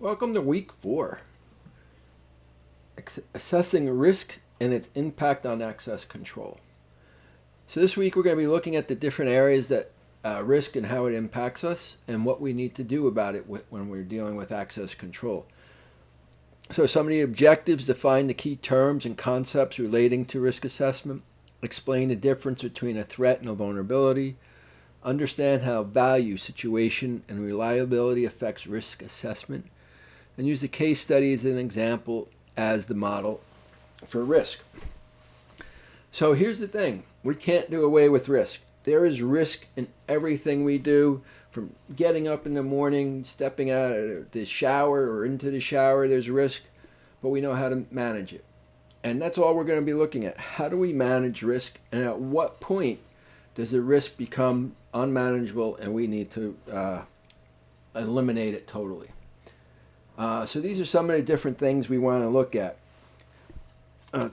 Welcome to week 4. Assessing risk and its impact on access control. So this week we're going to be looking at the different areas that risk and how it impacts us and what we need to do about it when we're dealing with access control. So some of the objectives: define the key terms and concepts relating to risk assessment, explain the difference between a threat and a vulnerability, understand how value, situation, and reliability affects risk assessment, and use the case study as an example as the model for risk. So here's the thing: we can't do away with risk. There is risk in everything we do, from getting up in the morning, stepping out of the shower or into the shower. There's risk, but we know how to manage it. And that's all we're going to be looking at. How do we manage risk, and at what point does the risk become unmanageable and we need to eliminate it totally? So these are some of the different things we want to look at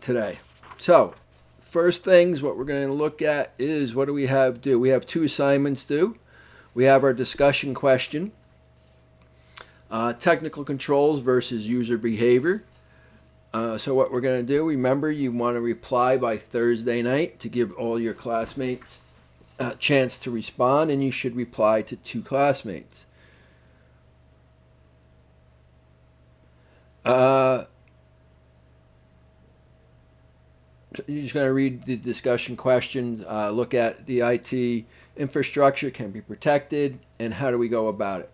today. So first things, what we're going to look at is, what do we have due? We have 2 assignments due. We have our discussion question, technical controls versus user behavior. So what we're going to do, remember, you want to reply by Thursday night to give all your classmates a chance to respond, and you should reply to 2 classmates. You're just going to read the discussion questions, look at the IT infrastructure can be protected, and how do we go about it.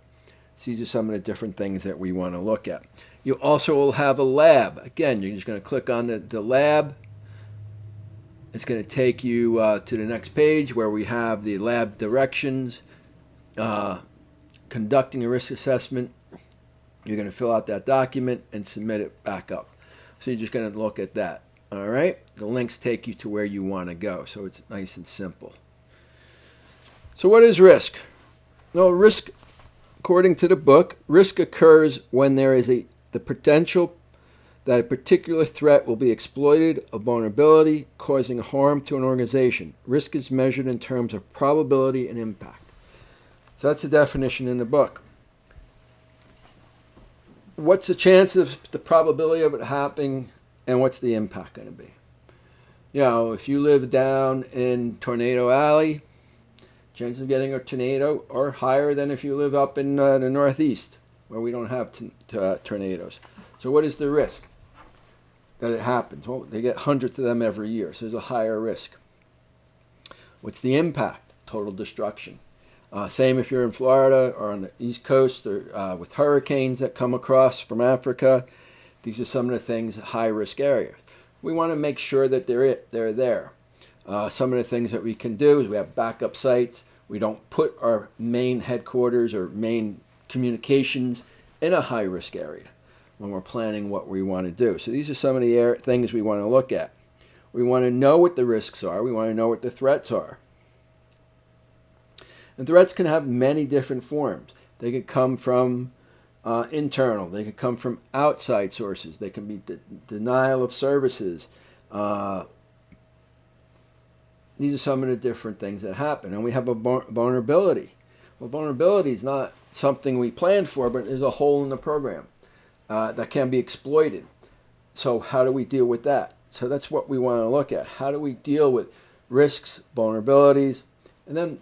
So these are some of the different things that we want to look at. You also will have a lab. Again, you're just going to click on the lab. It's going to take you to the next page where we have the lab directions, conducting a risk assessment. You're going to fill out that document and submit it back up. So you're just going to look at that. All right? The links take you to where you want to go. So it's nice and simple. So what is risk? Well, risk, according to the book, risk occurs when there is the potential that a particular threat will be exploited, a vulnerability causing harm to an organization. Risk is measured in terms of probability and impact. So that's the definition in the book. What's the chance of the probability of it happening, and what's the impact going to be? You know, if you live down in Tornado Alley, chances of getting a tornado are higher than if you live up in the Northeast, where we don't have tornadoes. So what is the risk that it happens? Well, they get hundreds of them every year, so there's a higher risk. What's the impact? Total destruction. Same if you're in Florida or on the East Coast, or with hurricanes that come across from Africa. These are some of the things, high-risk areas. We want to make sure that they're there. Some of the things that we can do is we have backup sites. We don't put our main headquarters or main communications in a high-risk area when we're planning what we want to do. So these are some of the things we want to look at. We want to know what the risks are. We want to know what the threats are. And threats can have many different forms. They could come from internal. They could come from outside sources. They can be denial of services. These are some of the different things that happen. And we have a vulnerability. Well, vulnerability is not something we planned for, but there's a hole in the program that can be exploited. So how do we deal with that? So that's what we want to look at. How do we deal with risks, vulnerabilities, and then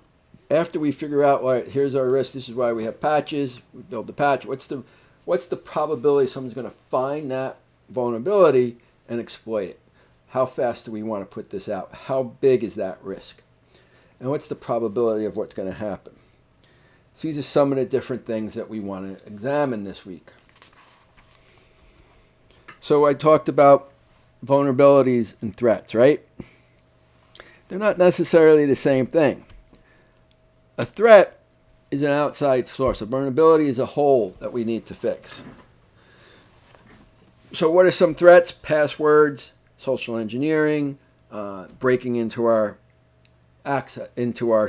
after we figure out, all right, here's our risk, this is why we have patches, we build the patch, what's the probability someone's going to find that vulnerability and exploit it? How fast do we want to put this out? How big is that risk? And what's the probability of what's going to happen? So these are some of the different things that we want to examine this week. So I talked about vulnerabilities and threats, right? They're not necessarily the same thing. A threat is an outside source. A vulnerability is a hole that we need to fix. So what are some threats? Passwords, social engineering, breaking into our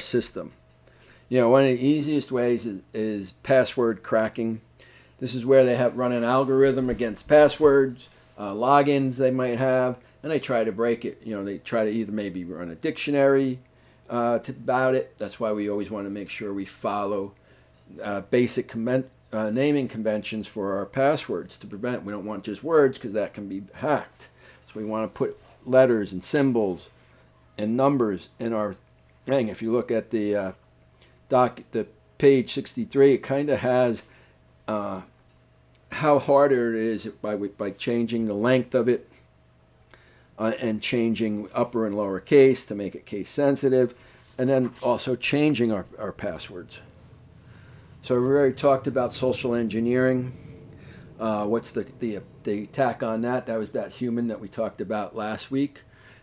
system. You know, one of the easiest ways is password cracking. This is where they have run an algorithm against passwords, logins they might have, and they try to break it. You know, they try to either maybe run a dictionary about it. That's why we always want to make sure we follow basic naming conventions for our passwords to prevent. We don't want just words because that can be hacked. So we want to put letters and symbols and numbers in our thing. If you look at the page 63, it kind of has how hard it is by changing the length of it and changing upper and lower case to make it case sensitive, and then also changing our passwords. So we already talked about social engineering. What's the attack on that? That was that human that we talked about last week,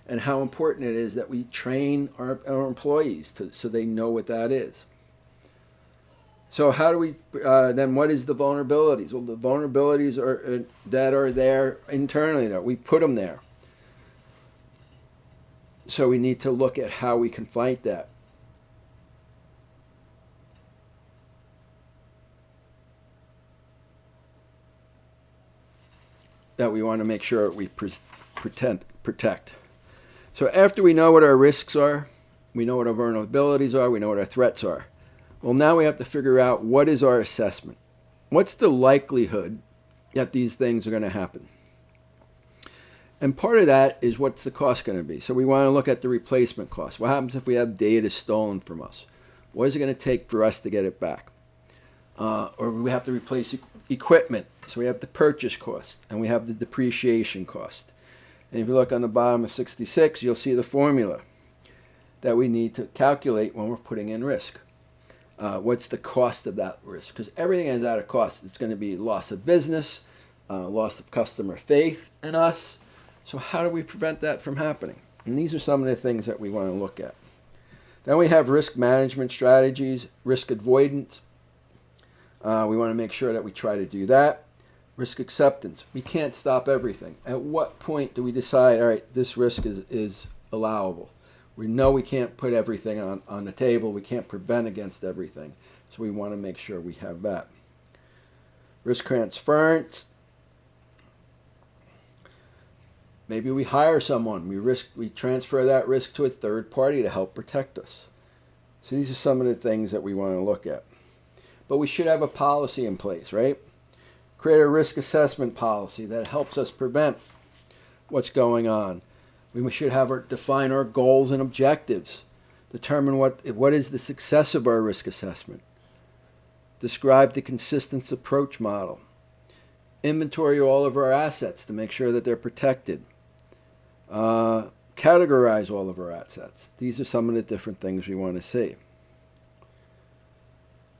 and how important it is that we train our employees so they know what that is. So how do we then? What is the vulnerabilities? Well, the vulnerabilities are that are there internally. That we put them there. So we need to look at how we can fight that. That we want to make sure we protect. So after we know what our risks are, we know what our vulnerabilities are, we know what our threats are. Well, now we have to figure out what is our assessment. What's the likelihood that these things are going to happen? And part of that is what's the cost going to be. So we want to look at the replacement cost. What happens if we have data stolen from us? What is it going to take for us to get it back? Or we have to replace equipment. So we have the purchase cost and we have the depreciation cost. And if you look on the bottom of 66, you'll see the formula that we need to calculate when we're putting in risk. What's the cost of that risk? Because everything is at a cost. It's going to be loss of business, loss of customer faith in us. So how do we prevent that from happening? And these are some of the things that we want to look at. Then we have risk management strategies, risk avoidance. We want to make sure that we try to do that. Risk acceptance. We can't stop everything. At what point do we decide, all right, this risk is allowable? We know we can't put everything on the table. We can't prevent against everything. So we want to make sure we have that. Risk transference. Maybe we hire someone. We transfer that risk to a third party to help protect us. So these are some of the things that we want to look at. But we should have a policy in place, right? Create a risk assessment policy that helps us prevent what's going on. We should define our goals and objectives. Determine what is the success of our risk assessment. Describe the consistent approach model. Inventory all of our assets to make sure that they're protected. Categorize all of our assets. These are some of the different things we want to see.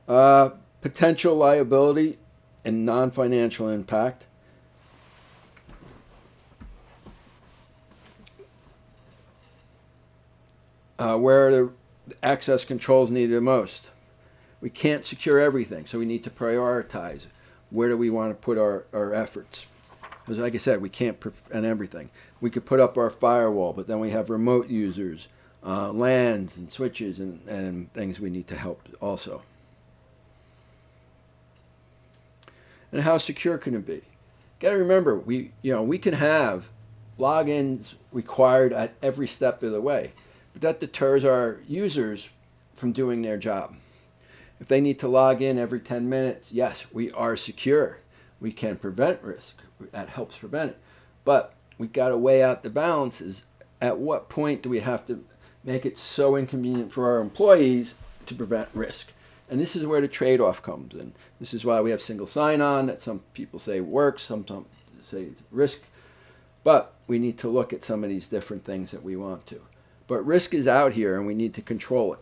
Potential liability and non-financial impact. Where the access controls needed the most. We can't secure everything, so we need to prioritize. Where do we want to put our efforts? Because like I said, we can't prevent everything. We could put up our firewall, but then we have remote users, LANs and switches and things we need to help also. And how secure can it be? Got to remember, we can have logins required at every step of the way, but that deters our users from doing their job. If they need to log in every 10 minutes, yes, we are secure. We can prevent risk. That helps prevent it. But we've got to weigh out the balances. At what point do we have to make it so inconvenient for our employees to prevent risk? And this is where the trade-off comes in. This is why we have single sign-on that some people say works, some say it's risk. But we need to look at some of these different things that we want to. But risk is out here and we need to control it.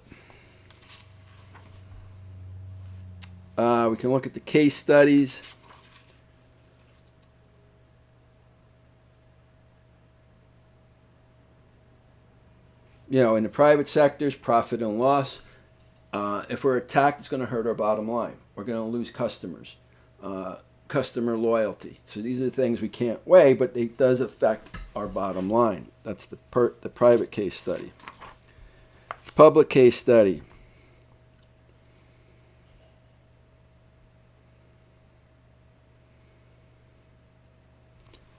We can look at the case studies. In the private sectors, profit and loss. If we're attacked, it's going to hurt our bottom line. We're going to lose customers, customer loyalty. So these are the things we can't weigh, but it does affect our bottom line. That's the private case study. Public case study.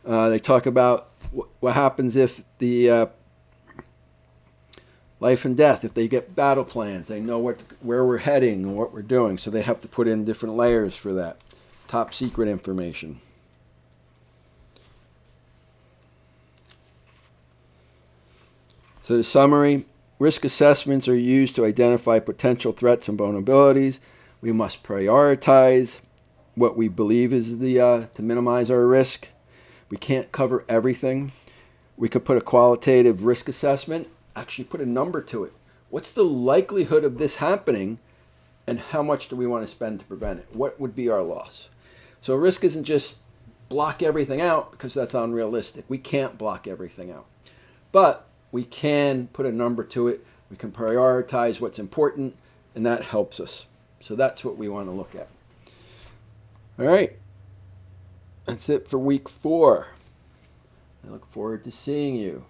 They talk about what happens if the Life and death, if they get battle plans, they know where we're heading and what we're doing, so they have to put in different layers for that. Top secret information. So the summary, risk assessments are used to identify potential threats and vulnerabilities. We must prioritize what we believe is to minimize our risk. We can't cover everything. We could put a qualitative risk assessment, actually put a number to it. What's the likelihood of this happening, and how much do we want to spend to prevent it? What would be our loss? So risk isn't just block everything out, because that's unrealistic. We can't block everything out. But we can put a number to it. We can prioritize what's important, and that helps us. So that's what we want to look at. All right. That's it for week 4. I look forward to seeing you.